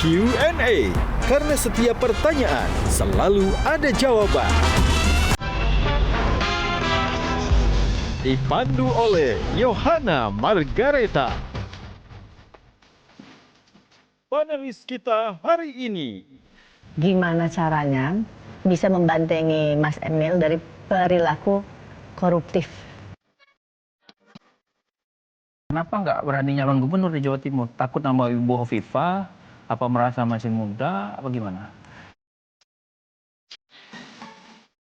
Q&A, karena setiap pertanyaan selalu ada jawaban. Dipandu oleh Yohana Margareta. Panelis kita hari ini. Gimana caranya bisa membantengi Mas Emil dari perilaku koruptif? Kenapa nggak berani nyalon gubernur di Jawa Timur? Takut nama Ibu Hovifah? Apa merasa masih muda? Apa gimana?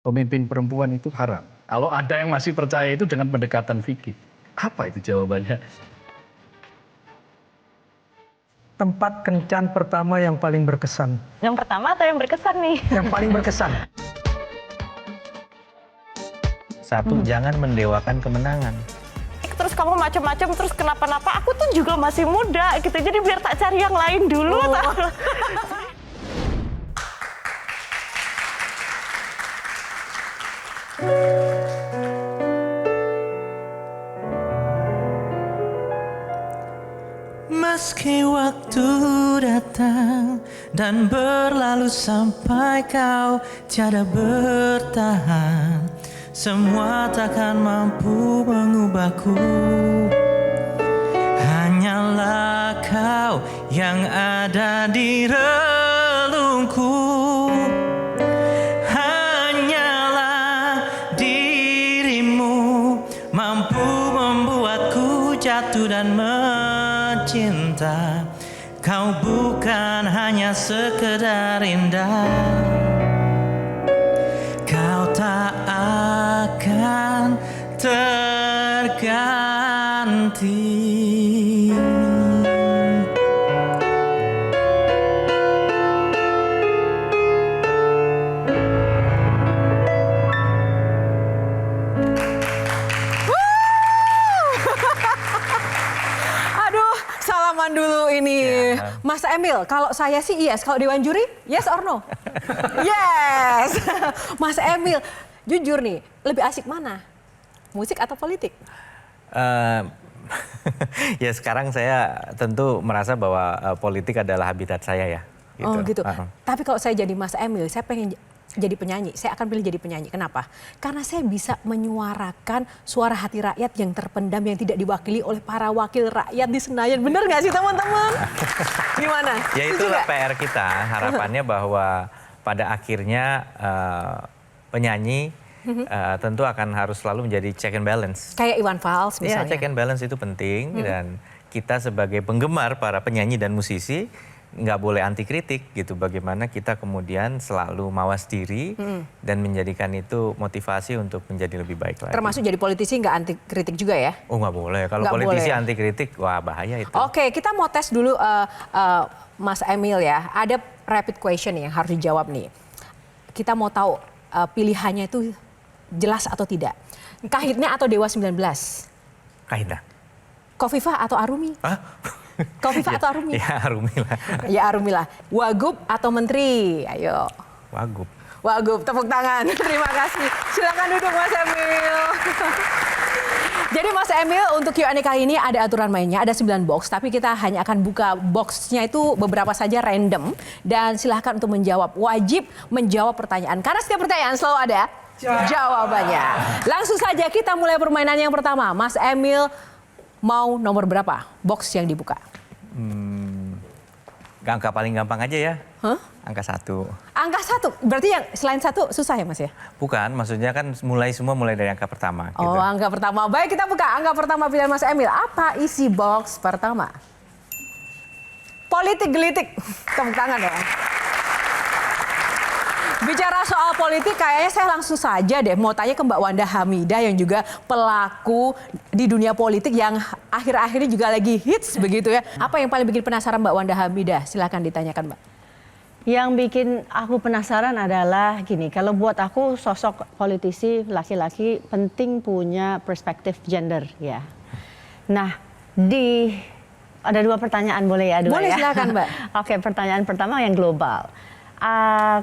Pemimpin perempuan itu haram. Kalau ada yang masih percaya itu dengan pendekatan fikih, apa itu jawabannya? Tempat kencan pertama yang paling berkesan. Yang pertama atau yang berkesan nih? Yang paling berkesan. Satu, jangan mendewakan kemenangan. Terus kamu macam-macam, terus kenapa-napa, aku tuh juga masih muda gitu, jadi biar tak cari yang lain dulu. Meski waktu datang dan berlalu sampai kau tiada bertahan, semua takkan mampu mengubahku. Hanyalah kau yang ada di relungku. Hanyalah dirimu mampu membuatku jatuh dan mencinta. Kau bukan hanya sekedar indah, kau tak akan terganti. Aduh, salaman dulu ini. Mas Emil, kalau saya sih yes, kalau Dewan Juri, yes or no? Yes. Mas Emil, jujur nih, lebih asik mana? Musik atau politik? Ya sekarang saya tentu merasa bahwa politik adalah habitat saya ya. Gitu. Oh gitu. Tapi kalau saya jadi Mas Emil, saya pengen jadi penyanyi. Saya akan pilih jadi penyanyi. Kenapa? Karena saya bisa menyuarakan suara hati rakyat yang terpendam, yang tidak diwakili oleh para wakil rakyat di Senayan. Bener nggak sih teman-teman? Gimana? Ya itulah PR kita. Harapannya bahwa pada akhirnya penyanyi tentu akan harus selalu menjadi check and balance. Kayak Iwan Fals Ya, misalnya. check and balance itu penting dan kita sebagai penggemar para penyanyi dan musisi nggak boleh anti kritik gitu. Bagaimana kita kemudian selalu mawas diri dan menjadikan itu motivasi untuk menjadi lebih baik lagi. Termasuk jadi politisi nggak anti kritik juga ya? Oh nggak boleh. Kalau Nggak politisi boleh. anti kritik, wah bahaya itu. Oke, kita mau tes dulu Mas Emil ya. Ada rapid question yang harus dijawab nih. Kita mau tahu pilihannya itu jelas atau tidak. Kahitna atau Dewa 19? Kahitna. Khofifah atau Arumi? Hah? Khofifah atau Arumi? Ya Arumi lah. Ya Arumi lah. Wagub atau Menteri? Ayo. Wagub. Wagub, tepuk tangan. Terima kasih. Silakan duduk Mas Emil. Jadi Mas Emil, untuk Q&A kali ini ada aturan mainnya, ada 9 box. Tapi kita hanya akan buka boxnya itu beberapa saja random. Dan silahkan untuk menjawab. Wajib menjawab pertanyaan. Karena setiap pertanyaan selalu ada jawabannya. Langsung saja kita mulai permainan yang pertama. Mas Emil mau nomor berapa box yang dibuka? Angka paling gampang aja ya. Hah? Angka 1. Angka 1, berarti yang selain 1 susah ya Mas ya? Bukan, maksudnya kan semua mulai dari angka pertama. Oh, Gitu. angka pertama. Baik, kita buka angka pertama pilihan Mas Emil. Apa isi box pertama? Politik gelitik. Tepuk tangan dong. Bicara soal politik, kayaknya saya langsung saja deh mau tanya ke Mbak Wanda Hamidah yang juga pelaku di dunia politik yang akhir-akhir ini juga lagi hits begitu ya. Apa yang paling bikin penasaran Mbak Wanda Hamidah? Silakan ditanyakan Mbak. Yang bikin aku penasaran adalah gini, kalau buat aku sosok politisi laki-laki penting punya perspektif gender ya. Nah, ada 2 pertanyaan boleh ya? Boleh ya? silakan Mbak. Oke, pertanyaan pertama yang global.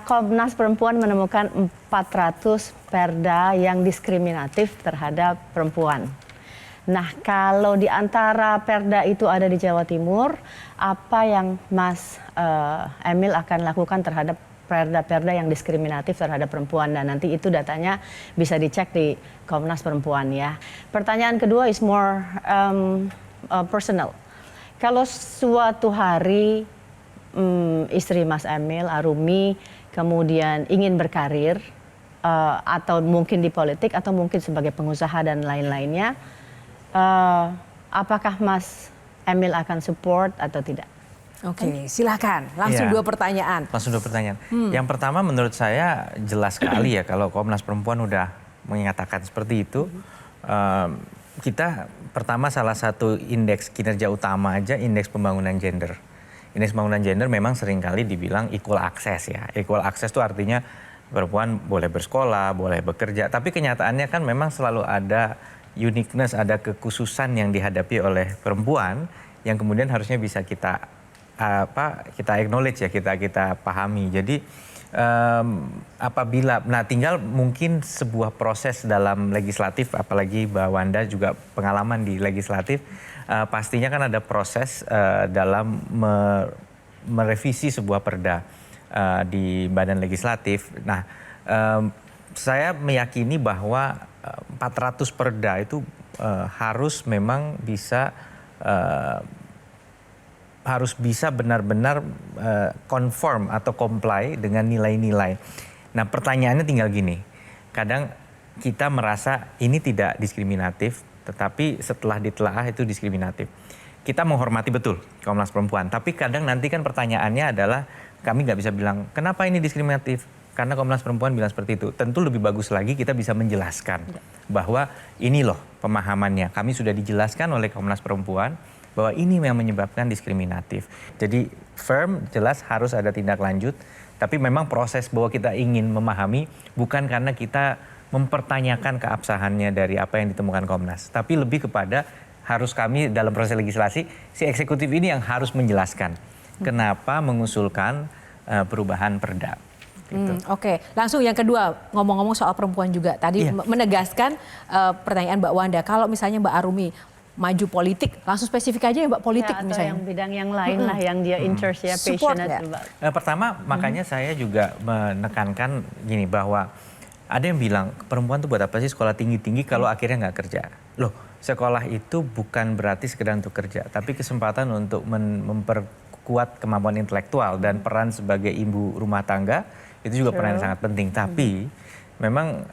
Komnas Perempuan menemukan 400 perda yang diskriminatif terhadap perempuan. Nah, kalau di antara perda itu ada di Jawa Timur, apa yang Mas Emil akan lakukan terhadap perda-perda yang diskriminatif terhadap perempuan? Dan nanti itu datanya bisa dicek di Komnas Perempuan ya. Pertanyaan kedua is more personal. Kalau suatu hari istri Mas Emil, Arumi, kemudian ingin berkarir, atau mungkin di politik, atau mungkin sebagai pengusaha dan lain-lainnya, apakah Mas Emil akan support atau tidak? Oke, silakan. Langsung Iya. 2 pertanyaan. Langsung 2 pertanyaan. Yang pertama menurut saya jelas sekali ya kalau Komnas Perempuan udah menyatakan seperti itu. Kita pertama salah satu indeks kinerja utama aja indeks pembangunan gender. Indeks pembangunan gender memang seringkali dibilang equal access ya. Equal access itu artinya perempuan boleh bersekolah, boleh bekerja. Tapi kenyataannya kan memang selalu ada uniqueness, ada kekhususan yang dihadapi oleh perempuan yang kemudian harusnya bisa kita acknowledge ya, kita pahami. Jadi apabila, nah tinggal mungkin sebuah proses dalam legislatif, apalagi Mbak Wanda juga pengalaman di legislatif, pastinya kan ada proses dalam merevisi sebuah perda di badan legislatif. Nah, saya meyakini bahwa 400 perda itu harus memang bisa benar-benar conform atau comply dengan nilai-nilai. Nah, pertanyaannya tinggal gini. Kadang kita merasa ini tidak diskriminatif, tetapi setelah ditelaah itu diskriminatif. Kita menghormati betul Komnas Perempuan, tapi kadang nanti kan pertanyaannya adalah kami nggak bisa bilang kenapa ini diskriminatif karena Komnas Perempuan bilang seperti itu. Tentu lebih bagus lagi kita bisa menjelaskan bahwa ini loh pemahamannya. Kami sudah dijelaskan oleh Komnas Perempuan bahwa ini yang menyebabkan diskriminatif. Jadi firm, jelas harus ada tindak lanjut, tapi memang proses bahwa kita ingin memahami bukan karena kita mempertanyakan keabsahannya dari apa yang ditemukan Komnas, tapi lebih kepada harus kami dalam proses legislasi, si eksekutif ini yang harus menjelaskan kenapa mengusulkan perubahan perda. Gitu. Oke, langsung yang kedua, ngomong-ngomong soal perempuan juga. Tadi menegaskan pertanyaan Mbak Wanda, kalau misalnya Mbak Arumi maju politik, langsung spesifik aja ya Mbak politik Ya, atau misalnya. yang bidang yang lain lah yang dia interest ya, Support passionate nggak? about. Pertama, makanya saya juga menekankan gini bahwa ada yang bilang perempuan tuh buat apa sih sekolah tinggi-tinggi kalau akhirnya nggak kerja. Loh, sekolah itu bukan berarti sekedar untuk kerja, tapi kesempatan untuk memperkuat kemampuan intelektual dan peran sebagai ibu rumah tangga itu juga peran yang sangat penting. Tapi memang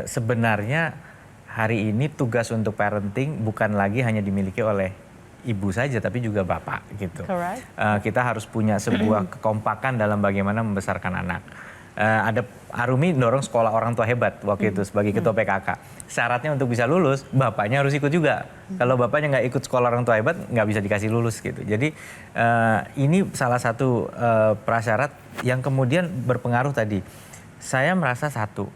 sebenarnya hari ini tugas untuk parenting bukan lagi hanya dimiliki oleh ibu saja, tapi juga bapak gitu. Kita harus punya sebuah kekompakan dalam bagaimana membesarkan anak. Ada Arumi dorong sekolah orang tua hebat waktu itu sebagai ketua PKK. Syaratnya untuk bisa lulus, bapaknya harus ikut juga. Kalau bapaknya nggak ikut sekolah orang tua hebat, nggak bisa dikasih lulus gitu. Jadi ini salah satu prasyarat yang kemudian berpengaruh tadi. Saya merasa satu,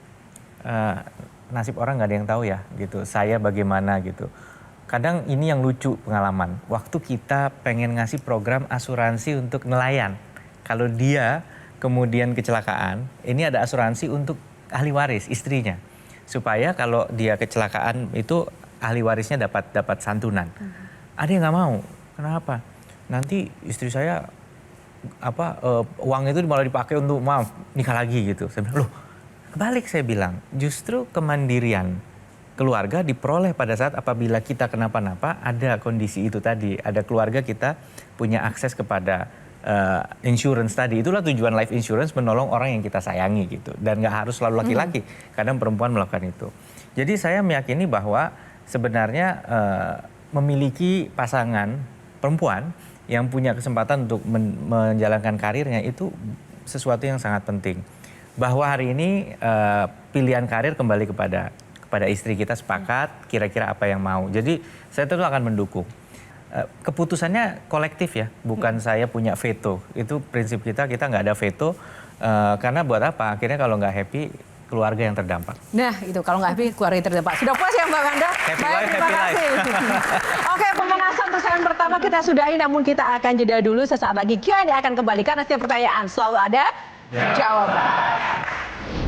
nasib orang nggak ada yang tahu ya gitu. Saya bagaimana gitu. Kadang ini yang lucu pengalaman. Waktu kita pengen ngasih program asuransi untuk nelayan. Kalau dia kemudian kecelakaan, ini ada asuransi untuk ahli waris istrinya. Supaya kalau dia kecelakaan itu ahli warisnya dapat santunan. Ada yang nggak mau. Kenapa? Nanti istri saya uang itu malah dipakai untuk nikah lagi gitu. Saya bilang, loh, kebalik saya bilang. Justru kemandirian keluarga diperoleh pada saat apabila kita kenapa-napa, ada kondisi itu tadi, ada keluarga kita punya akses kepada insurance tadi. Itulah tujuan life insurance, menolong orang yang kita sayangi gitu. Dan nggak harus selalu laki-laki, kadang perempuan melakukan itu. Jadi saya meyakini bahwa sebenarnya memiliki pasangan perempuan yang punya kesempatan untuk menjalankan karirnya itu sesuatu yang sangat penting. Bahwa hari ini pilihan karir kembali kepada istri kita, sepakat kira-kira apa yang mau. Jadi saya tentu akan mendukung. Keputusannya kolektif ya, bukan saya punya veto. Itu prinsip kita nggak ada veto. Karena buat apa? Akhirnya kalau nggak happy, keluarga yang terdampak. Nah itu kalau nggak happy, keluarga yang terdampak. Sudah puas ya Mbak Wanda? Happy Baik, life, terima happy kasih. Oke, pemanasan untuk segmen pertama kita sudahi, namun kita akan jeda dulu. Sesaat lagi Q&A akan kembali karena setiap pertanyaan selalu ada jawaban.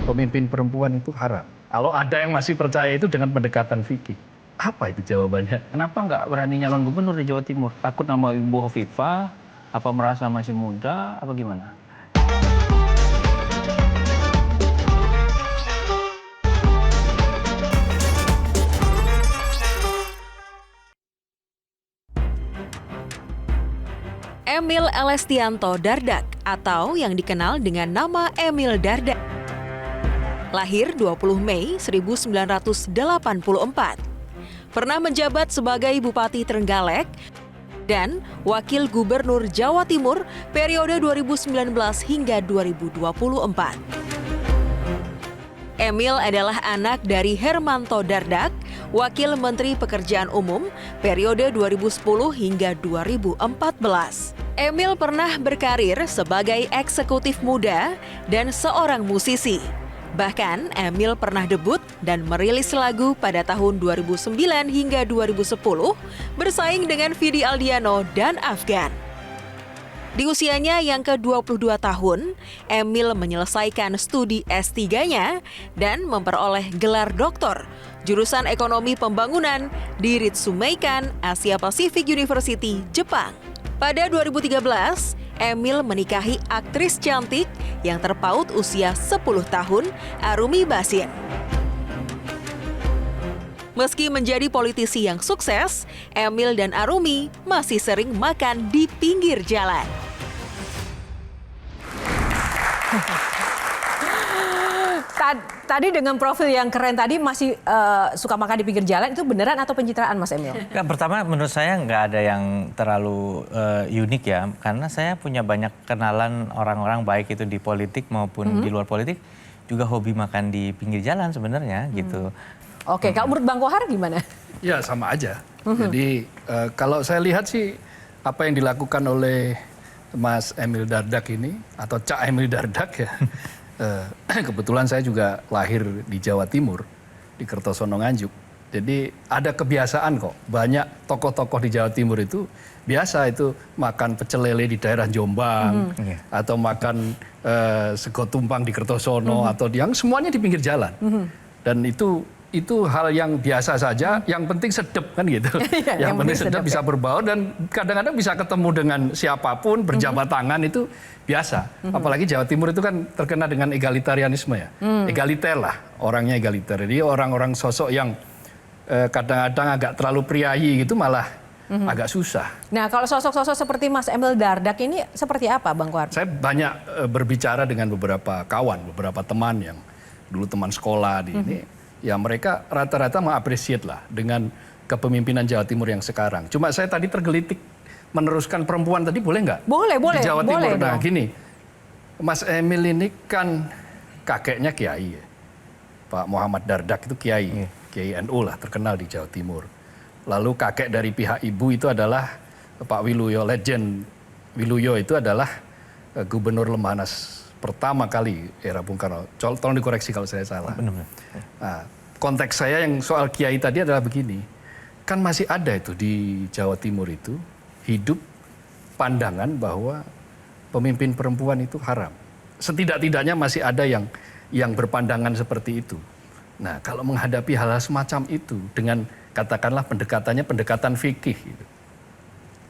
Pemimpin perempuan itu haram. Kalau ada yang masih percaya itu dengan pendekatan fikih. Apa itu jawabannya? Kenapa nggak berani nyalon gubernur di Jawa Timur? Takut nama Ibu Hovifah? Apa merasa masih muda? Apa gimana? Emil Elestianto Dardak atau yang dikenal dengan nama Emil Dardak. Lahir 20 Mei 1984. Pernah menjabat sebagai Bupati Trenggalek dan Wakil Gubernur Jawa Timur periode 2019 hingga 2024. Emil adalah anak dari Hermanto Dardak, Wakil Menteri Pekerjaan Umum periode 2010 hingga 2014. Emil pernah berkarir sebagai eksekutif muda dan seorang musisi. Bahkan Emil pernah debut dan merilis lagu pada tahun 2009 hingga 2010 bersaing dengan Vidi Aldiano dan Afgan. Di usianya yang ke-22 tahun, Emil menyelesaikan studi S3-nya dan memperoleh gelar doktor jurusan Ekonomi Pembangunan di Ritsumeikan Asia Pacific University, Jepang. Pada 2013, Emil menikahi aktris cantik yang terpaut usia 10 tahun, Arumi Bachsin. Meski menjadi politisi yang sukses, Emil dan Arumi masih sering makan di pinggir jalan. Tadi dengan profil yang keren tadi masih suka makan di pinggir jalan, itu beneran atau pencitraan Mas Emil? Nah, pertama menurut saya nggak ada yang terlalu unik ya, karena saya punya banyak kenalan orang-orang baik itu di politik maupun di luar politik juga hobi makan di pinggir jalan sebenarnya gitu. Oke, kalau menurut Bang Kohar gimana? Ya sama aja. Jadi kalau saya lihat sih apa yang dilakukan oleh Mas Emil Dardak ini atau Cak Emil Dardak ya. Kebetulan saya juga lahir di Jawa Timur, di Kertosono Nganjuk. Jadi ada kebiasaan kok, banyak tokoh-tokoh di Jawa Timur itu biasa itu makan pecel lele di daerah Jombang, atau makan sego tumpang di Kertosono, atau yang semuanya di pinggir jalan. Dan itu hal yang biasa saja, yang penting sedep kan gitu. Yang penting sedep bisa berbau dan kadang-kadang bisa ketemu dengan siapapun, berjabat tangan itu biasa. Apalagi Jawa Timur itu kan terkenal dengan egalitarianisme ya. Egaliter lah, orangnya egaliter. Jadi orang-orang sosok yang kadang-kadang agak terlalu priayi gitu malah agak susah. Nah kalau sosok-sosok seperti Mas Emil Dardak ini seperti apa Bang Kohar? Saya banyak berbicara dengan beberapa kawan, beberapa teman yang dulu teman sekolah di ini. Ya mereka rata-rata mengapresiat lah dengan kepemimpinan Jawa Timur yang sekarang. Cuma saya tadi tergelitik meneruskan perempuan tadi boleh nggak? Boleh. Di Jawa Timur. Nah dong. gini, Mas Emil ini kan kakeknya Kiai ya. Pak Muhammad Dardak itu Kiai, Kiai NU lah terkenal di Jawa Timur. Lalu kakek dari pihak ibu itu adalah Pak Wiluyo, Legend Wiluyo itu adalah Gubernur Lemhanas pertama kali era Bung Karno. Tolong dikoreksi kalau saya salah. Benar-benar. Nah, konteks saya yang soal Kiai tadi adalah begini. Kan masih ada itu di Jawa Timur itu hidup pandangan bahwa pemimpin perempuan itu haram. Setidak-tidaknya masih ada yang berpandangan seperti itu. Nah, kalau menghadapi hal-hal semacam itu dengan katakanlah pendekatannya pendekatan fikih gitu.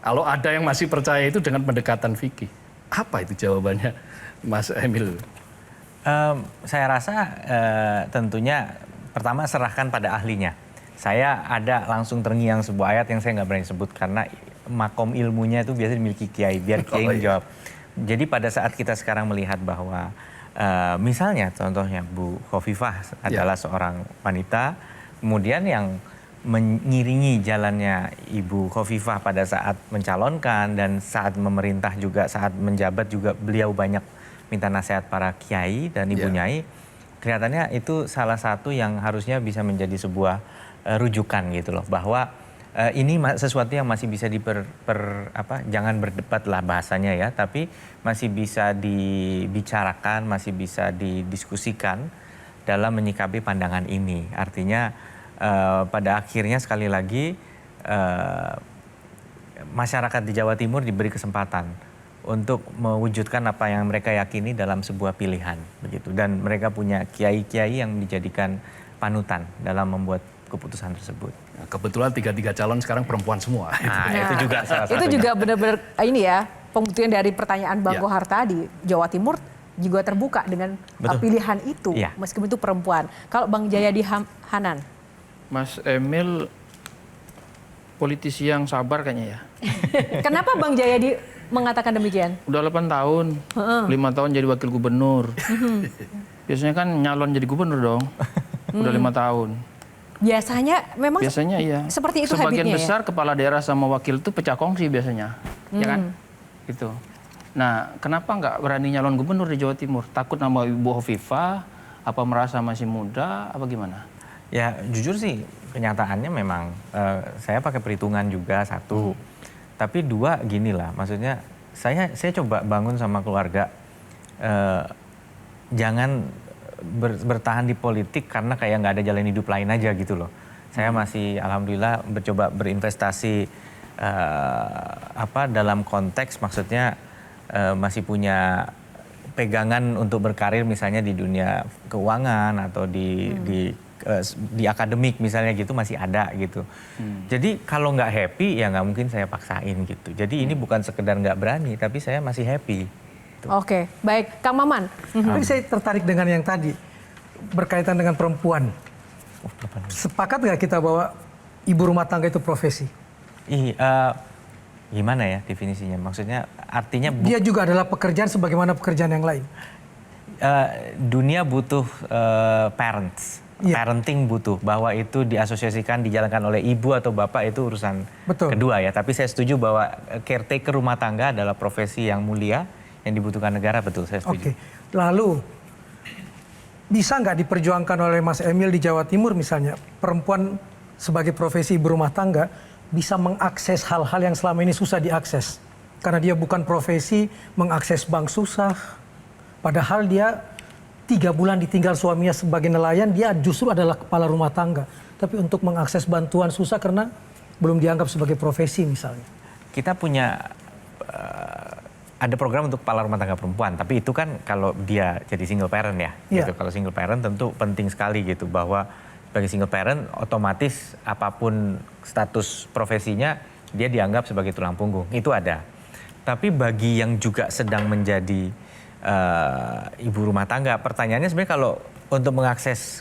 Kalau ada yang masih percaya itu dengan pendekatan fikih, apa itu jawabannya Mas Emil? Saya rasa tentunya pertama serahkan pada ahlinya. Saya ada langsung terngiang sebuah ayat yang saya nggak berani sebut karena makom ilmunya itu biasanya dimiliki kiai, biar kiai menjawab. Jadi pada saat kita sekarang melihat bahwa misalnya contohnya Bu Hovifah adalah seorang wanita, kemudian yang mengiringi jalannya Ibu Hovifah pada saat mencalonkan dan saat memerintah juga, saat menjabat juga beliau banyak minta nasihat para kiai dan ibu nyai, kelihatannya itu salah satu yang harusnya bisa menjadi sebuah rujukan gitu loh, bahwa ini sesuatu yang masih bisa jangan berdebat lah bahasanya ya, tapi masih bisa dibicarakan, masih bisa didiskusikan dalam menyikapi pandangan ini. Artinya pada akhirnya sekali lagi masyarakat di Jawa Timur diberi kesempatan untuk mewujudkan apa yang mereka yakini dalam sebuah pilihan begitu, dan mereka punya kiai-kiai yang dijadikan panutan dalam membuat keputusan tersebut. Kebetulan 3 calon sekarang perempuan semua. Nah, itu juga salah satunya. Itu juga benar-benar ini ya, pembuktian dari pertanyaan Bang Ya. Kohar tadi, Jawa Timur juga terbuka dengan pilihan itu, Iya. meskipun itu perempuan. Kalau Bang Jayadi Hanan, Mas Emil politisi yang sabar kayaknya ya. kenapa Bang Jayadi mengatakan demikian? Udah 8 tahun, 5 tahun jadi wakil gubernur. Biasanya kan nyalon jadi gubernur dong. Udah 5 tahun. Biasanya iya. seperti itu Sebagian habitnya besar kepala daerah sama wakil itu pecah kongsi biasanya. Ya kan? Gitu. Nah, kenapa nggak berani nyalon gubernur di Jawa Timur? Takut nama Ibu Hovifah? Apa merasa masih muda? Apa gimana? Ya jujur sih kenyataannya memang saya pakai perhitungan juga satu. Tapi dua gini lah, maksudnya saya coba bangun sama keluarga. Jangan bertahan di politik karena kayak nggak ada jalan hidup lain aja gitu loh. Saya masih alhamdulillah mencoba berinvestasi dalam konteks maksudnya masih punya pegangan untuk berkarir misalnya di dunia keuangan atau di akademik misalnya gitu masih ada gitu. Jadi kalau nggak happy ya nggak mungkin saya paksain gitu. Jadi ini bukan sekedar nggak berani tapi saya masih happy. Oke, baik. Kang Maman. Tapi saya tertarik dengan yang tadi berkaitan dengan perempuan. Sepakat nggak kita bahwa ibu rumah tangga itu profesi? Gimana ya definisinya? Maksudnya artinya dia juga adalah pekerjaan sebagaimana pekerjaan yang lain. Dunia butuh parents. Parenting butuh bahwa itu diasosiasikan dijalankan oleh ibu atau bapak itu urusan kedua ya. Tapi saya setuju bahwa caretaker rumah tangga adalah profesi yang mulia yang dibutuhkan negara, betul saya setuju. Oke. Lalu bisa nggak diperjuangkan oleh Mas Emil di Jawa Timur misalnya perempuan sebagai profesi ibu rumah tangga bisa mengakses hal-hal yang selama ini susah diakses karena dia bukan profesi mengakses bank susah, padahal dia 3 bulan ditinggal suaminya sebagai nelayan, dia justru adalah kepala rumah tangga. Tapi untuk mengakses bantuan susah karena belum dianggap sebagai profesi misalnya. Kita punya ada program untuk kepala rumah tangga perempuan, tapi itu kan kalau dia jadi single parent ya. Gitu. Kalau single parent tentu penting sekali gitu bahwa sebagai single parent otomatis apapun status profesinya dia dianggap sebagai tulang punggung. Itu ada. Tapi bagi yang juga sedang menjadi ibu rumah tangga, pertanyaannya sebenarnya kalau untuk mengakses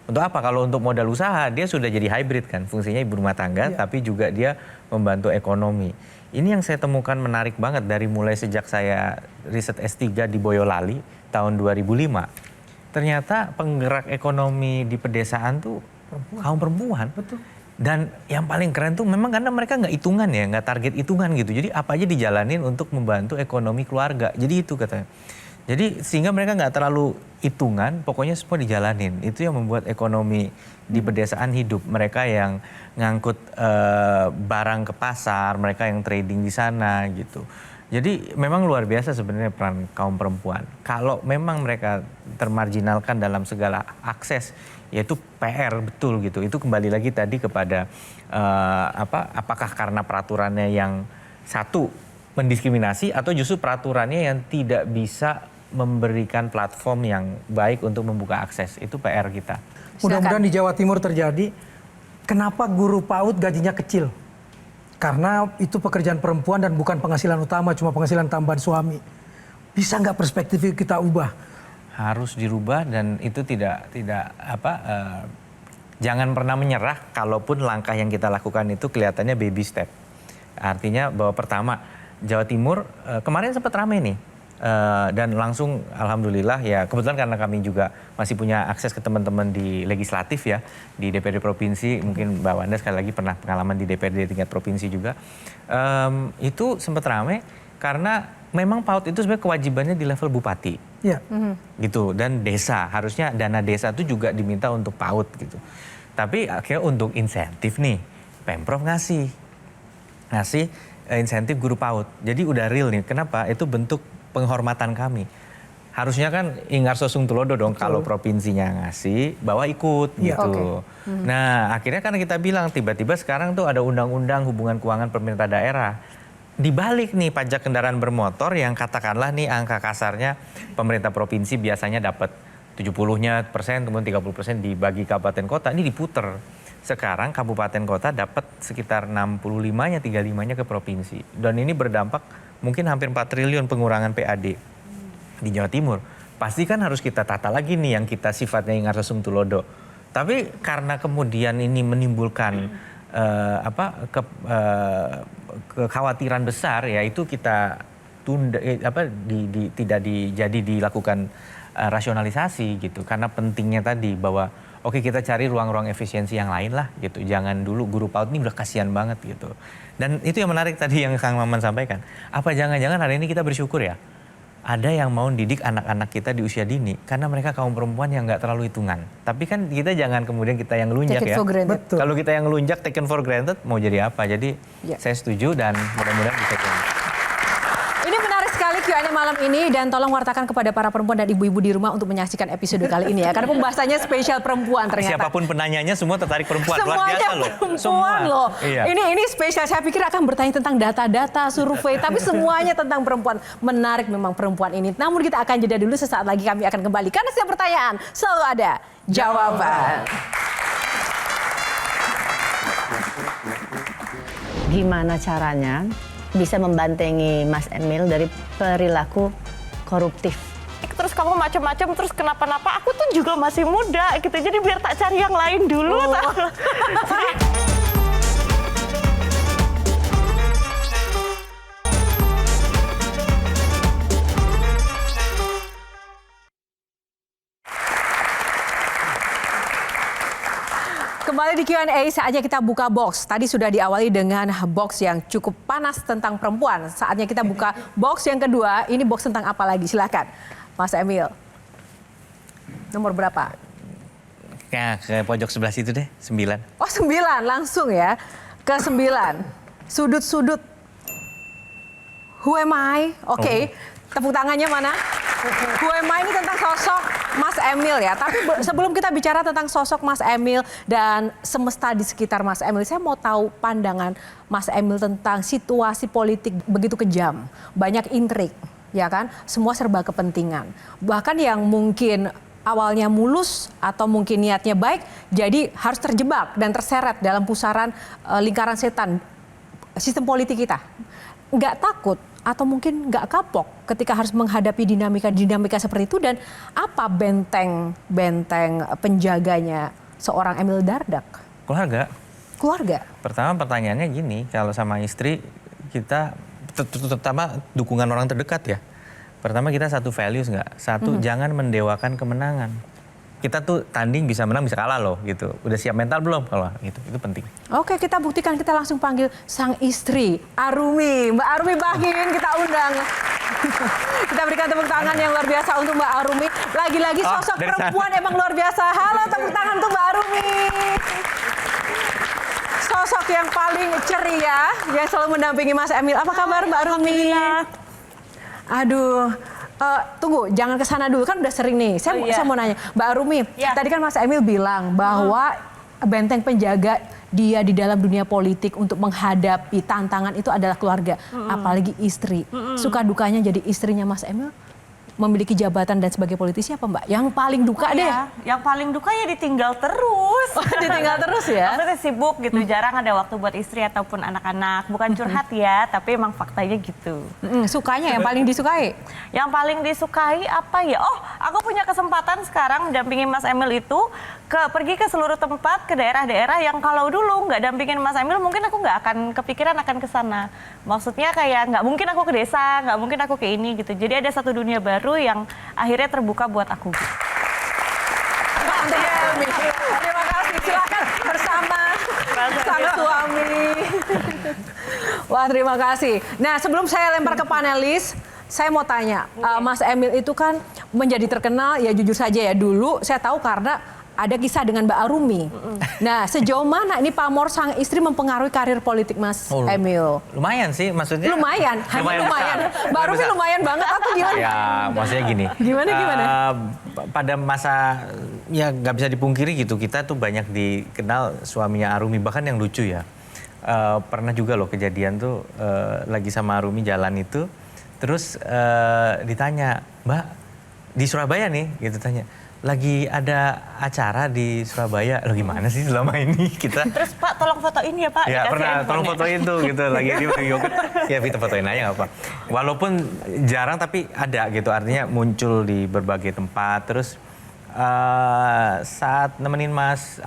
untuk apa? Kalau untuk modal usaha dia sudah jadi hybrid kan, fungsinya ibu rumah tangga tapi juga dia membantu ekonomi. Ini yang saya temukan menarik banget dari mulai sejak saya riset S3 di Boyolali tahun 2005. Ternyata penggerak ekonomi di pedesaan tuh kaum perempuan. Betul. Dan yang paling keren tuh memang karena mereka nggak hitungan ya, nggak target hitungan gitu. Jadi apa aja dijalanin untuk membantu ekonomi keluarga. Jadi itu katanya. Jadi sehingga mereka nggak terlalu hitungan, pokoknya semua dijalanin. Itu yang membuat ekonomi di pedesaan hidup. Mereka yang ngangkut barang ke pasar, mereka yang trading di sana gitu. Jadi memang luar biasa sebenarnya peran kaum perempuan. Kalau memang mereka termarginalkan dalam segala akses, yaitu PR betul gitu. Itu kembali lagi tadi kepada apakah karena peraturannya yang satu mendiskriminasi atau justru peraturannya yang tidak bisa memberikan platform yang baik untuk membuka akses. Itu PR kita. Mudah-mudahan di Jawa Timur terjadi. Kenapa guru PAUD gajinya kecil? Karena itu pekerjaan perempuan dan bukan penghasilan utama, cuma penghasilan tambahan suami. Bisa nggak perspektif kita ubah? Harus dirubah dan itu jangan pernah menyerah kalaupun langkah yang kita lakukan itu kelihatannya baby step. Artinya bahwa pertama Jawa Timur kemarin sempat ramai nih. Dan langsung alhamdulillah ya kebetulan karena kami juga masih punya akses ke teman-teman di legislatif ya di DPRD provinsi, mungkin Mbak Wanda sekali lagi pernah pengalaman di DPRD tingkat provinsi juga, itu sempat ramai karena memang PAUD itu sebenarnya kewajibannya di level bupati gitu dan desa, harusnya dana desa itu juga diminta untuk PAUD gitu, tapi akhirnya untuk insentif nih Pemprov ngasih insentif guru PAUD, jadi udah real nih. Kenapa? Itu bentuk penghormatan kami. Harusnya kan Ingarso Sungtulodo dong. Betul. Kalau provinsinya ngasih, bawa ikut gitu. Nah akhirnya kan kita bilang tiba-tiba sekarang tuh ada undang-undang hubungan keuangan pemerintah daerah. Dibalik nih pajak kendaraan bermotor yang katakanlah nih angka kasarnya pemerintah provinsi biasanya dapat 70% kemudian 30% dibagi kabupaten kota, ini diputer. Sekarang kabupaten kota dapat sekitar 65-nya, 35-nya ke provinsi. Dan ini berdampak mungkin hampir 4 triliun pengurangan PAD di Jawa Timur. Pasti kan harus kita tata lagi nih yang kita sifatnya ingat sesung tulodo. Tapi karena kemudian ini menimbulkan kekhawatiran besar, ya itu kita tunda, tidak dilakukan rasionalisasi gitu. Karena pentingnya tadi bahwa oke, kita cari ruang-ruang efisiensi yang lain lah gitu. Jangan dulu guru PAUD ini udah kasihan banget gitu. Dan itu yang menarik tadi yang Kang Maman sampaikan. Apa jangan-jangan hari ini kita bersyukur ya, ada yang mau didik anak-anak kita di usia dini karena mereka kaum perempuan yang nggak terlalu hitungan. Tapi kan kita jangan kemudian kita yang ngelunjak ya. Kalau kita yang ngelunjak taken for granted mau jadi apa? Jadi saya setuju dan mudah-mudahan bisa jadi. Ini menarik sekali Q&A malam ini dan tolong wartakan kepada para perempuan dan ibu-ibu di rumah untuk menyaksikan episode kali ini ya. Karena pembahasannya spesial perempuan ternyata. Siapapun penanyanya semua tertarik perempuan. Semuanya luar biasa loh. Perempuan loh. Iya. Ini spesial. Saya pikir akan bertanya tentang data-data, survei, tapi semuanya tentang perempuan. Menarik memang perempuan ini. Namun kita akan jeda dulu, sesaat lagi kami akan kembali. Karena setiap pertanyaan selalu ada jawaban. Gimana caranya bisa membantengi Mas Emil dari perilaku koruptif? Terus kamu macam-macam, terus kenapa-napa, aku tuh juga masih muda gitu, jadi biar tak cari yang lain dulu. Kembali di Q&A, saatnya kita buka box. Tadi sudah diawali dengan box yang cukup panas tentang perempuan. Saatnya kita buka box yang kedua. Ini box tentang apa lagi? Silakan, Mas Emil. Nomor berapa? Ya, ke pojok sebelah situ deh, 9. Oh, 9, langsung ya. Ke 9. Sudut-sudut. Who am I? Oke. Tepuk tangannya mana? Who am I ini tentang sosok Mas Emil ya. Tapi sebelum kita bicara tentang sosok Mas Emil dan semesta di sekitar Mas Emil, saya mau tahu pandangan Mas Emil tentang situasi politik begitu kejam. Banyak intrik, ya kan? Semua serba kepentingan. Bahkan yang mungkin awalnya mulus atau mungkin niatnya baik, jadi harus terjebak dan terseret dalam pusaran lingkaran setan sistem politik kita. Nggak takut atau mungkin nggak kapok ketika harus menghadapi dinamika seperti itu, dan apa benteng penjaganya seorang Emil Dardak? Keluarga. Pertama pertanyaannya gini, kalau sama istri kita terutama dukungan orang terdekat ya. Pertama kita satu values nggak? Satu, jangan mendewakan kemenangan. Kita tuh tanding bisa menang bisa kalah loh gitu. Udah siap mental belum kalau gitu? Itu penting. Oke, kita buktikan, kita langsung panggil sang istri Arumi. Mbak Arumi Bahin kita undang. Kita berikan tepuk tangan yang luar biasa untuk Mbak Arumi. Lagi-lagi sosok perempuan emang luar biasa. Halo, tepuk tangan untuk Mbak Arumi. Sosok yang paling ceria yang selalu mendampingi Mas Emil. Apa kabar Mbak Arumi? Aduh. Tunggu, jangan ke sana dulu, kan udah sering nih. Saya mau nanya, Mbak Arumi, tadi kan Mas Emil bilang bahwa benteng penjaga dia di dalam dunia politik untuk menghadapi tantangan itu adalah keluarga, apalagi istri. Suka dukanya jadi istrinya Mas Emil memiliki jabatan dan sebagai politisi apa Mbak? Yang paling duka deh. Yang paling duka ya ditinggal terus. Ditinggal terus ya? Maksudnya sibuk gitu, jarang ada waktu buat istri ataupun anak-anak. Bukan curhat ya, tapi emang faktanya gitu. Sukanya yang paling disukai? Yang paling disukai apa ya? Oh, aku punya kesempatan sekarang mendampingi Mas Emil itu pergi ke seluruh tempat, ke daerah-daerah yang kalau dulu nggak dampingin Mas Emil, mungkin aku nggak akan kepikiran akan ke sana. Maksudnya kayak nggak mungkin aku ke desa, nggak mungkin aku ke ini gitu. Jadi ada satu dunia baru yang akhirnya terbuka buat aku. Terima kasih, silakan bersama sang suami. Wah, terima kasih. Nah, sebelum saya lempar ke panelis, saya mau tanya, Mas Emil itu kan menjadi terkenal, ya jujur saja ya, dulu saya tahu karena ada kisah dengan Mbak Arumi. Nah, sejauh mana ini pamor sang istri mempengaruhi karir politik Mas Emil? Lumayan sih, maksudnya. Lumayan. Mbak Arumi lumayan banget atau gimana? Ya, maksudnya gini. Gimana? Pada masa, ya nggak bisa dipungkiri gitu, kita tuh banyak dikenal suaminya Arumi, bahkan yang lucu ya. Pernah juga loh kejadian tuh lagi sama Arumi jalan itu, terus ditanya, Mbak, di Surabaya nih, gitu tanya. lagi ada acara di Surabaya, lo gimana sih selama ini kita? Terus Pak tolong fotoin ya Pak. Ya Dikasih pernah, handphone tolong ya. fotoin tuh gitu lagi di yogurt. Ya kita fotoin aja nggak apa. Walaupun jarang tapi ada gitu, artinya muncul di berbagai tempat. Terus saat nemenin Mas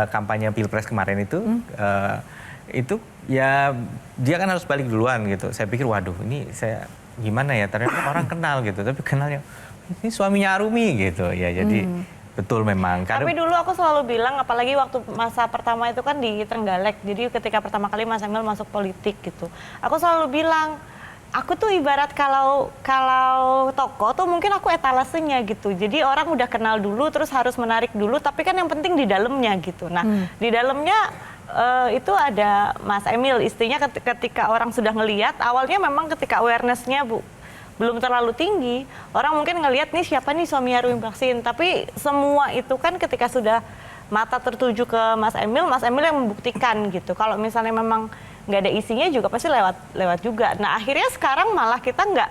kampanye Pilpres kemarin itu ya dia kan harus balik duluan gitu. Saya pikir waduh ini saya gimana ya, ternyata orang kenal gitu, tapi kenalnya ini suaminya Arumi gitu ya. Jadi betul memang. Tapi dulu aku selalu bilang, apalagi waktu masa pertama itu kan di Trenggalek, jadi ketika pertama kali Mas Emil masuk politik gitu, aku selalu bilang, aku tuh ibarat kalau toko tuh mungkin aku etalasenya gitu. Jadi orang udah kenal dulu, terus harus menarik dulu, tapi kan yang penting di dalamnya gitu. Nah, di dalamnya itu ada Mas Emil, istrinya ketika orang sudah ngelihat, awalnya memang ketika awareness-nya belum terlalu tinggi, orang mungkin ngelihat nih siapa nih suami Arumi Bachsin, tapi semua itu kan ketika sudah mata tertuju ke Mas Emil yang membuktikan gitu. Kalau misalnya memang nggak ada isinya juga pasti lewat juga. Nah akhirnya sekarang malah kita nggak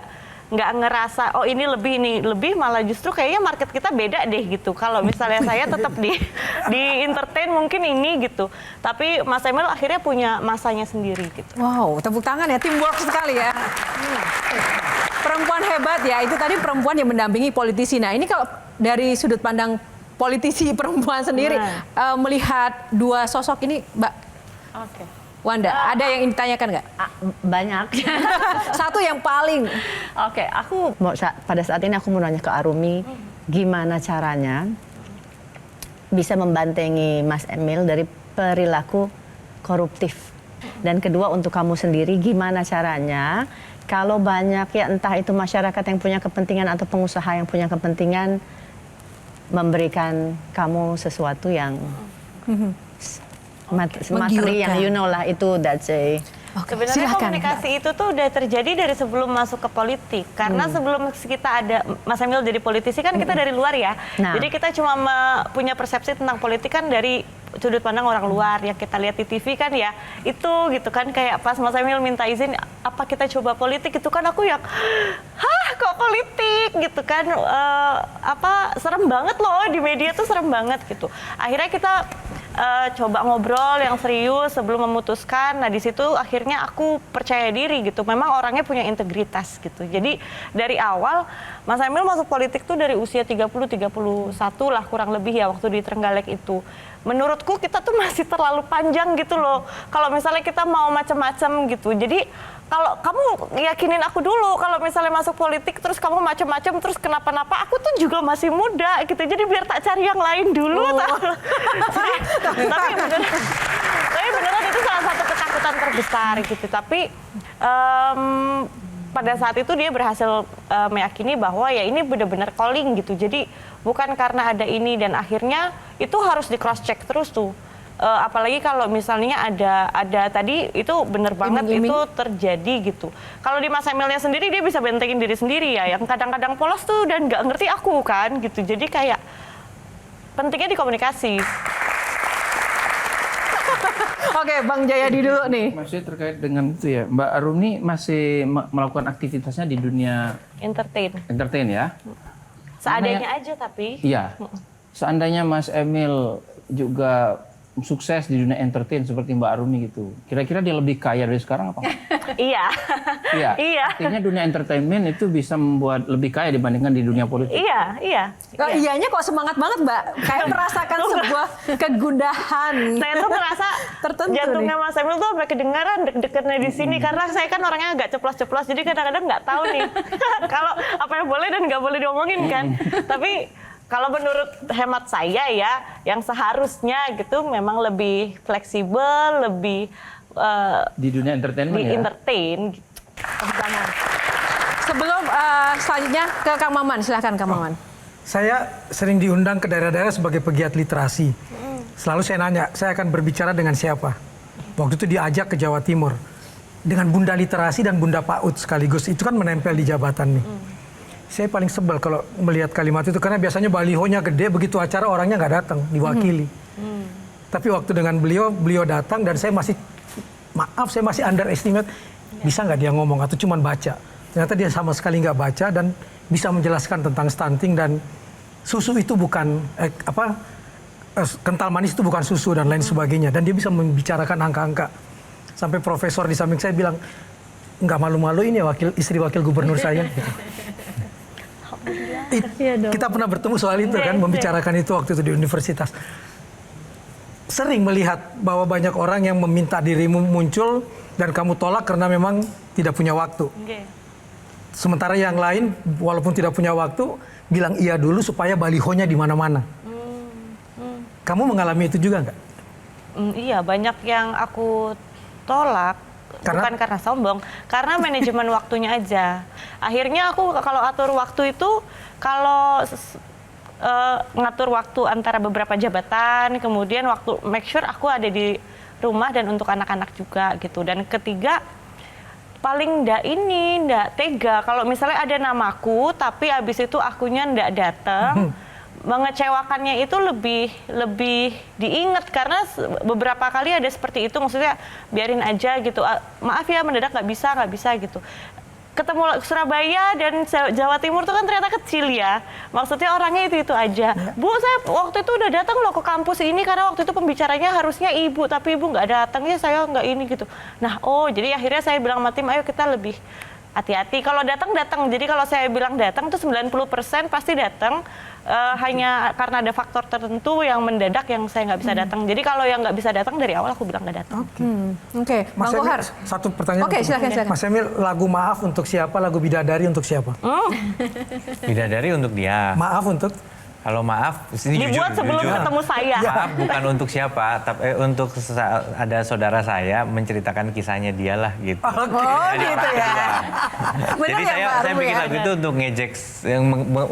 ngerasa oh ini lebih, malah justru kayaknya market kita beda deh gitu. Kalau misalnya saya tetap di entertain mungkin ini gitu, tapi Mas Emil akhirnya punya masanya sendiri gitu. Wow, tepuk tangan ya, teamwork sekali ya. Perempuan hebat ya, itu tadi perempuan yang mendampingi politisi. Nah ini kalau dari sudut pandang politisi perempuan sendiri, melihat dua sosok ini, Mbak Wanda, ada yang ditanyakan nggak? Banyak. Satu yang paling. Oke, aku pada saat ini aku mau nanya ke Arumi, gimana caranya bisa membantengi Mas Emil dari perilaku koruptif. Dan kedua untuk kamu sendiri, gimana caranya kalau banyak ya entah itu masyarakat yang punya kepentingan atau pengusaha yang punya kepentingan memberikan kamu sesuatu yang materi yang you know lah itu that's a Sebenarnya komunikasi itu tuh udah terjadi dari sebelum masuk ke politik. Karena sebelum kita ada Mas Emil jadi politisi kan kita dari luar ya. Nah. Jadi kita cuma punya persepsi tentang politik kan dari sudut pandang orang luar. Yang kita lihat di TV kan ya itu gitu kan. Kayak pas Mas Emil minta izin apa kita coba politik itu kan aku yang hah kok politik gitu kan. Serem banget loh di media tuh serem banget gitu. Akhirnya kita coba ngobrol yang serius sebelum memutuskan. Nah di situ akhirnya aku percaya diri gitu. Memang orangnya punya integritas gitu. Jadi dari awal Mas Emil masuk politik tuh dari usia 30-31 lah kurang lebih ya waktu di Trenggalek itu. Menurutku kita tuh masih terlalu panjang gitu loh. Kalau misalnya kita mau macam-macam gitu. Jadi kalau kamu yakinin aku dulu kalau misalnya masuk politik terus kamu macam-macam terus kenapa-napa, aku tuh juga masih muda gitu. Jadi biar tak cari yang lain dulu. Tapi beneran itu salah satu ketakutan terbesar gitu. Tapi pada saat itu dia berhasil meyakini bahwa ya ini benar-benar calling gitu. Jadi bukan karena ada ini dan akhirnya itu harus di cross check terus tuh. Apalagi kalau misalnya ada tadi itu bener banget itu terjadi gitu. Kalau di Mas Emilnya sendiri dia bisa bentengin diri sendiri ya, yang kadang-kadang polos tuh dan nggak ngerti aku kan gitu. Jadi kayak pentingnya di komunikasi. Oke, Bang Jayadi dulu nih. Masih terkait dengan itu ya, Mbak Arumi masih melakukan aktivitasnya di dunia entertain ya? Seadanya aja tapi. Iya. Seandainya Mas Emil juga sukses di dunia entertain seperti Mbak Arumi gitu, kira-kira dia lebih kaya dari sekarang apa? Iya. Artinya dunia entertainment itu bisa membuat lebih kaya dibandingkan di dunia politik. Iya. Kok iyanya kok semangat banget, Mbak? Kayak merasakan sebuah kegundahan. Saya tuh merasa jantungnya Mas Emil tuh sampai kedengaran deg-degannya di sini karena saya kan orangnya agak ceplos-ceplos, jadi kadang-kadang nggak tahu nih kalau apa yang boleh dan nggak boleh diomongin kan. Tapi kalau menurut hemat saya ya, yang seharusnya gitu memang lebih fleksibel, lebih di dunia entertainment di ya? entertain. Sebelum selanjutnya ke Kang Maman, silahkan Kang Maman. Saya sering diundang ke daerah-daerah sebagai pegiat literasi. Selalu saya nanya, saya akan berbicara dengan siapa? Waktu itu diajak ke Jawa Timur. Dengan Bunda Literasi dan Bunda PAUD sekaligus, itu kan menempel di jabatan nih. Saya paling sebel kalau melihat kalimat itu karena biasanya balihonya gede, begitu acara orangnya nggak datang, diwakili. Tapi waktu dengan beliau datang dan saya masih underestimate, bisa nggak dia ngomong atau cuman baca. Ternyata dia sama sekali nggak baca dan bisa menjelaskan tentang stunting dan susu itu bukan kental manis itu bukan susu dan lain sebagainya, dan dia bisa membicarakan angka-angka. Sampai profesor di samping saya bilang, nggak malu-malu ini ya istri wakil gubernur saya. Kita pernah bertemu soal itu kan, membicarakan itu waktu itu di universitas. Sering melihat bahwa banyak orang yang meminta dirimu muncul dan kamu tolak karena memang tidak punya waktu. Sementara yang lain walaupun tidak punya waktu bilang iya dulu supaya balihonya di mana-mana. Kamu mengalami itu juga nggak? Iya, banyak yang aku tolak. Bukan karena sombong, karena manajemen waktunya aja. Akhirnya aku kalau atur waktu itu, kalau ngatur waktu antara beberapa jabatan, kemudian waktu make sure aku ada di rumah dan untuk anak-anak juga gitu. Dan ketiga, paling ndak tega kalau misalnya ada namaku, tapi abis itu akunya ndak datang. Mengecewakannya itu lebih diingat karena beberapa kali ada seperti itu, maksudnya biarin aja gitu, maaf ya mendadak nggak bisa gitu. Ketemu Surabaya dan Jawa Timur tuh kan ternyata kecil ya, maksudnya orangnya itu aja. Bu, saya waktu itu udah datang loh ke kampus ini karena waktu itu pembicaranya harusnya ibu, tapi ibu nggak datang ya, saya nggak ini gitu. Nah, jadi akhirnya saya bilang sama tim, ayo kita lebih hati-hati. Kalau datang. Jadi kalau saya bilang datang tuh 90% pasti datang. Hanya karena ada faktor tertentu yang mendadak yang saya nggak bisa datang. Jadi kalau yang nggak bisa datang dari awal aku bilang nggak datang. Oke. Mas Bang Kohar. Satu pertanyaan. Oke, silakan. Mas Emil, lagu Maaf untuk siapa? Lagu Bidadari untuk siapa? Bidadari untuk dia. Maaf untuk? Kalau maaf, ini dibuat sebelum ketemu saya. Maaf bukan untuk siapa, tapi untuk ada saudara saya menceritakan kisahnya dialah gitu. Gitu ya. Jadi saya bikin lagu itu untuk ngejek,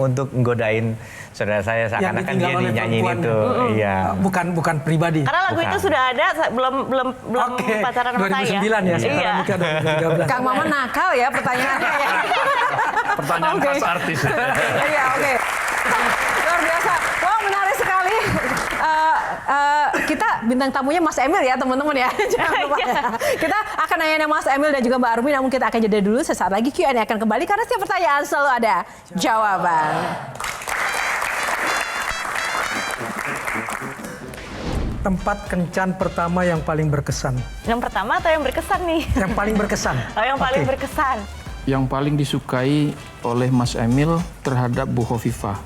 untuk nggodain saudara saya seakan-akan dia dinyanyiin itu. Iya. Bukan pribadi. Karena lagu itu sudah ada, belum pacaran sama saya. 2009 ya, sekarang nikah 2013. Kang Maman nakal ya pertanyaannya ya. Pertanyaan khas artis. Iya, oke. Luar biasa. Wah, menarik sekali. Kita bintang tamunya Mas Emil ya, teman-teman ya. Jangan lupa. Kita akan nanya Mas Emil dan juga Mbak Arumi, namun kita akan jeda dulu. Sesaat lagi Q&A akan kembali karena setiap pertanyaan selalu ada jawaban. Tempat kencan pertama yang paling berkesan. Yang pertama atau yang berkesan nih? Yang paling berkesan. Yang paling berkesan. Yang paling disukai oleh Mas Emil terhadap Bu Hovifah.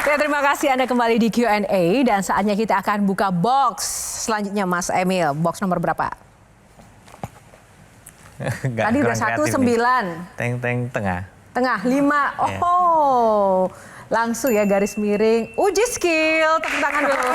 Ya, terima kasih Anda kembali di Q&A dan saatnya kita akan buka box selanjutnya Mas Emil. Box nomor berapa? Tadi udah 19. Teng tengah. Tengah 5. Oh, langsung ya garis miring. Uji skill, tepuk tangan dulu.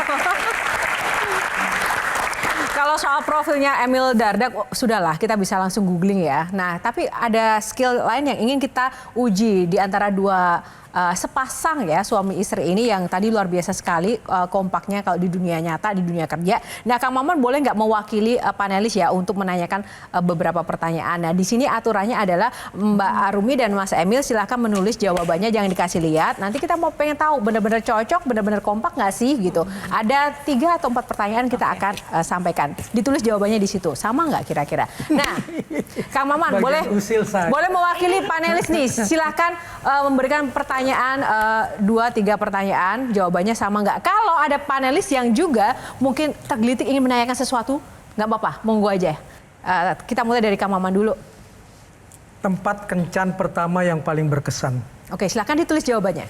Kalau soal profilnya Emil Dardak, sudahlah kita bisa langsung googling ya. Nah, tapi ada skill lain yang ingin kita uji di antara dua sepasang ya suami istri ini yang tadi luar biasa sekali kompaknya kalau di dunia nyata, di dunia kerja. Nah, Kang Maman boleh nggak mewakili panelis ya untuk menanyakan beberapa pertanyaan. Nah, di sini aturannya adalah Mbak Arumi dan Mas Emil silahkan menulis jawabannya, jangan dikasih lihat. Nanti kita mau pengen tahu benar-benar cocok, benar-benar kompak nggak sih gitu. Ada 3 atau 4 pertanyaan kita akan sampaikan. Ditulis jawabannya di situ. Sama nggak kira-kira? Nah, Kang Maman boleh mewakili panelis nih. Silahkan memberikan pertanyaan 2-3 pertanyaan, jawabannya sama nggak? Kalau ada panelis yang juga mungkin tergelitik ingin menanyakan sesuatu, nggak apa-apa, monggo aja. Kita mulai dari Kang Maman dulu. Tempat kencan pertama yang paling berkesan. Oke, silakan ditulis jawabannya.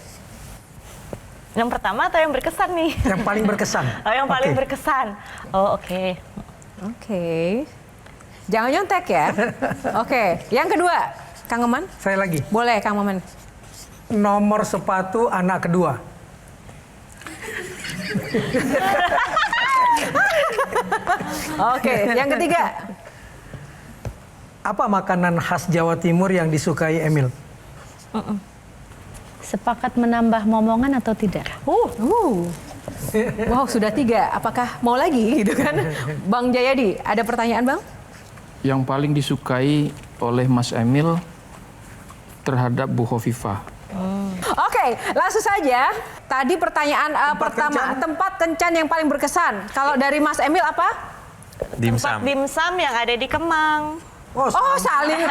Yang pertama atau yang berkesan nih? Yang paling berkesan. Yang paling berkesan. Oh, oke. Oke. Jangan nyontek ya. Oke, yang kedua, Kang Maman. Saya lagi. Boleh, Kang Maman. Nomor sepatu anak kedua. Oke, yang ketiga. Apa makanan khas Jawa Timur yang disukai Emil? Sepakat menambah momongan atau tidak? Wow, sudah 3. Apakah mau lagi gitu kan? Bang Jayadi, ada pertanyaan Bang? Yang paling disukai oleh Mas Emil terhadap Bu Hovifah. Oke, langsung saja. Tadi pertanyaan pertama, tempat kencan yang paling berkesan. Kalau dari Mas Emil apa? Tempat dimsum yang ada di Kemang. Oh, saling.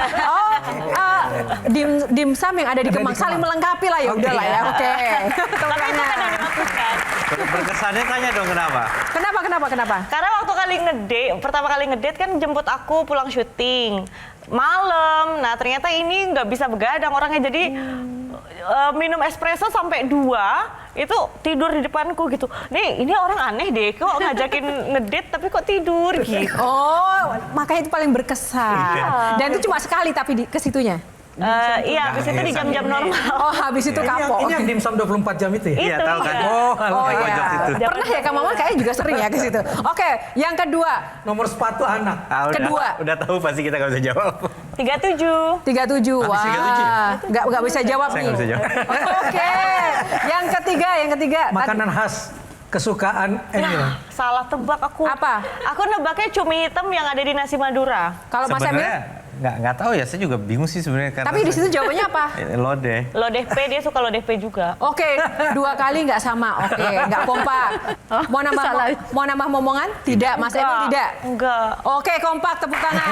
Dimsum yang ada di Kemang, saling melengkapi lah ya. Udah lah ya. Oke. Tapi itu kan yang dimaksudkan. Berkesannya tanya dong kenapa? Kenapa? Karena waktu pertama kali ngedate kan jemput aku pulang syuting malam. Nah ternyata ini nggak bisa begadang orangnya, jadi minum espresso sampai 2 itu tidur di depanku gitu. Nih ini orang aneh deh, kok ngajakin ngedate tapi kok tidur gitu. Oh, makanya itu paling berkesan. Dan itu cuma sekali tapi ke situnya. Iya, habis itu di jam-jam normal. Oh, habis itu kapok. Ini yang dimsum 24 jam itu ya? Iya, tahu kan? Oh iya. Pernah ya Kak Maman kayaknya juga sering ya ke situ. Oke, yang kedua. Nomor sepatu anak. Kedua. Udah tahu pasti kita nggak bisa jawab. 37. Wah. Nggak bisa jawab Saya nih. nggak bisa jawab. Oke. Yang ketiga. Makanan khas kesukaan Emil. Salah tebak aku. Apa? Aku nebaknya cumi hitam yang ada di nasi Madura. Kalau Mas Emil? Nggak tahu ya, saya juga bingung sih sebenarnya. Tapi di situ jawabannya apa? Lodeh. Lodeh P, dia suka lodeh P juga. Oke, 2 kali nggak sama. Oke, nggak kompak. Mau nambah momongan? Tidak, Mas Emil tidak. Enggak. Oke, kompak, tepuk tangan.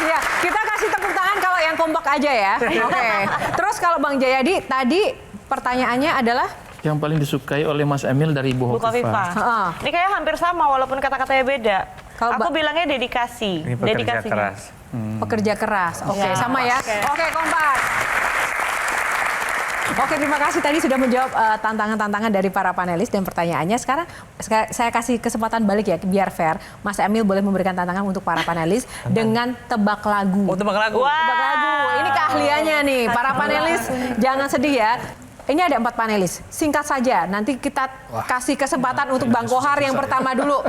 Iya, kita kasih tepuk tangan kalau yang kompak aja ya. Oke. Terus kalau Bang Jayadi tadi pertanyaannya adalah Yang paling disukai oleh Mas Emil dari Ibu Hovifa. Ini kayak hampir sama walaupun kata-katanya beda. Kalau aku bilangnya dedikasi. Ini pekerja keras. Pekerja keras. Oke, sama ya. Oke, kompak. Oke, terima kasih tadi sudah menjawab tantangan-tantangan dari para panelis dan pertanyaannya. Sekarang saya kasih kesempatan balik ya, biar fair. Mas Emil boleh memberikan tantangan untuk para panelis dengan tebak lagu. Oh, tebak lagu. Tebak lagu. Ini keahliannya nih. Para panelis jangan sedih ya. Ini ada 4 panelis. Singkat saja. Nanti kita kasih kesempatan untuk Bang Kohar yang pertama dulu.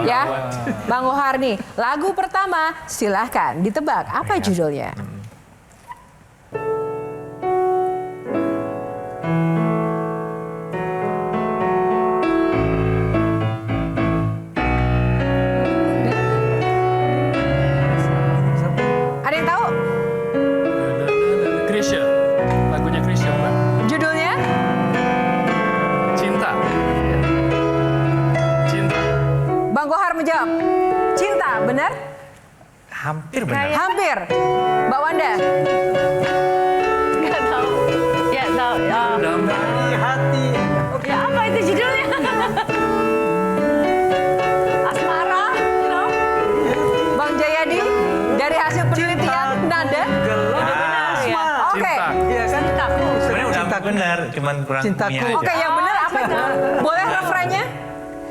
Ya, Bang Kohar nih. Lagu pertama, silahkan ditebak. Apa judulnya? Ada yang tahu? Krisya. Lagunya Krisya, Mbak. Judulnya? Cinta. Cinta. Bang Kohar menjawab. Cinta, benar? Hampir benar. Hampir. Mbak Wanda? Nggak tahu. Ya tahu. Dari hati. Ya apa itu judulnya? Asmara, you know? Bang Jayadi? Dari hasil penelitian nada? Oke. Iya kan? Sebenarnya udah benar, cuman kurang Cintaku. punya aja. Oke, yang benar apa itu? Boleh refrennya?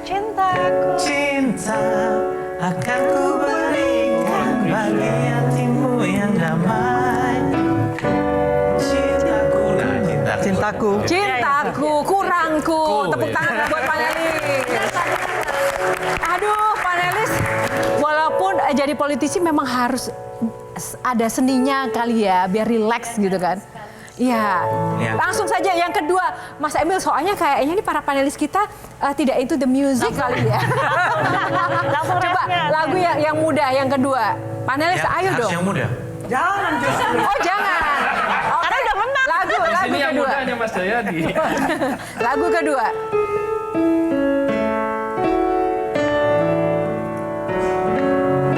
Cintaku. Cinta akan ku berikan bagi hatimu yang damai. Cintaku. Nah, Cintaku. Cintaku, kurangku. Tepuk tangan buat panelis. Aduh, panelis. Walaupun jadi politisi memang harus ada seninya kali ya, biar rileks gitu kan. Iya, langsung saja yang kedua, Mas Emil, soalnya kayaknya ini para panelis kita tidak into the music kali ya. Langsung Coba refnya. lagu yang mudah, yang kedua. Panelis, ayo harus dong. yang muda. Jangan justru. Oh jangan. Karena udah menang. Lagu Ini yang kedua. mudanya Mas Jayadi. Lagu kedua.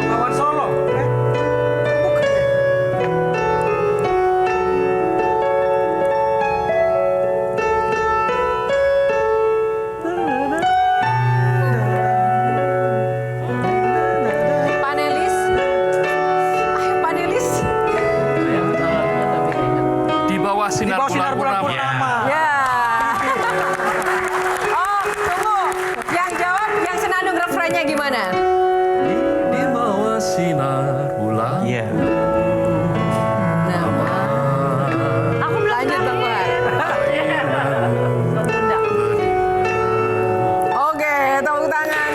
Kawan Solo. Panelis. Ayo panelis. Di bawah sinar bulan purnama. Ya. Oh, tunggu. Yang jawab yang senandung refrennya gimana? Di bawah sinar bulan. Iya. Aku belum Lanjut Bang Kohar. Oke, tepuk tangan.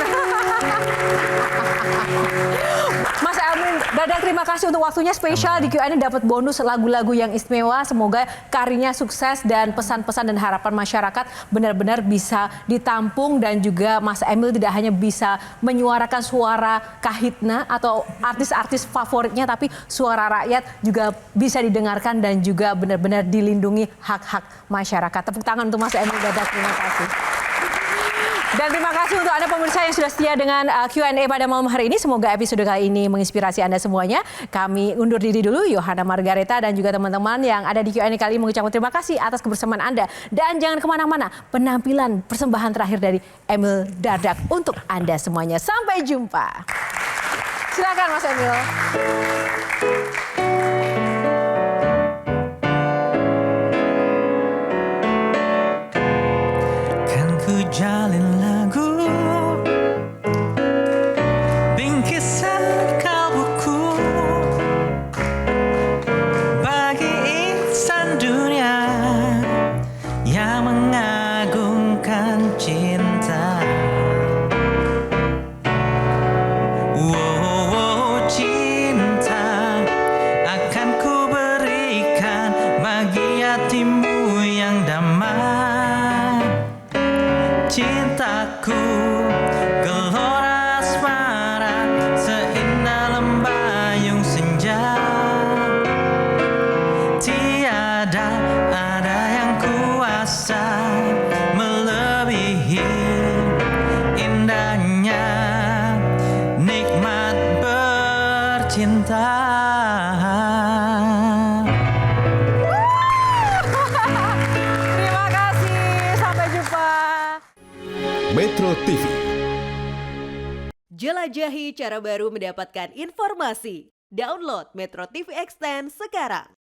Mas Emil, Dardak terima kasih kasih untuk waktunya spesial di Q&A, dapat bonus lagu-lagu yang istimewa. Semoga karirnya sukses dan pesan-pesan dan harapan masyarakat benar-benar bisa ditampung, dan juga Mas Emil tidak hanya bisa menyuarakan suara Kahitna atau artis-artis favoritnya, tapi suara rakyat juga bisa didengarkan dan juga benar-benar dilindungi hak-hak masyarakat. Tepuk tangan untuk Mas Emil Dardak. Terima kasih. Dan terima kasih untuk Anda pemirsa yang sudah setia dengan Q&A pada malam hari ini. Semoga episode kali ini menginspirasi Anda semuanya. Kami undur diri dulu, Yohana Margareta dan juga teman-teman yang ada di Q&A kali ini mengucapkan terima kasih atas kebersamaan Anda. Dan jangan kemana-mana, penampilan persembahan terakhir dari Emil Dardak untuk Anda semuanya. Sampai jumpa. Silakan Mas Emil. Jalin lagu bingkisan kalbuku bagi insan dunia yang mengagungkan cinta. Wow, cinta akan ku berikan bagi hatimu yang damai. Cintaku gelora asmara seindah lembayung senja. Tiada ada yang kuasa melebihi indahnya nikmat bercinta. Terima kasih. Sampai jumpa. Metro TV. Jelajahi cara baru mendapatkan informasi. Download Metro TV Extend sekarang.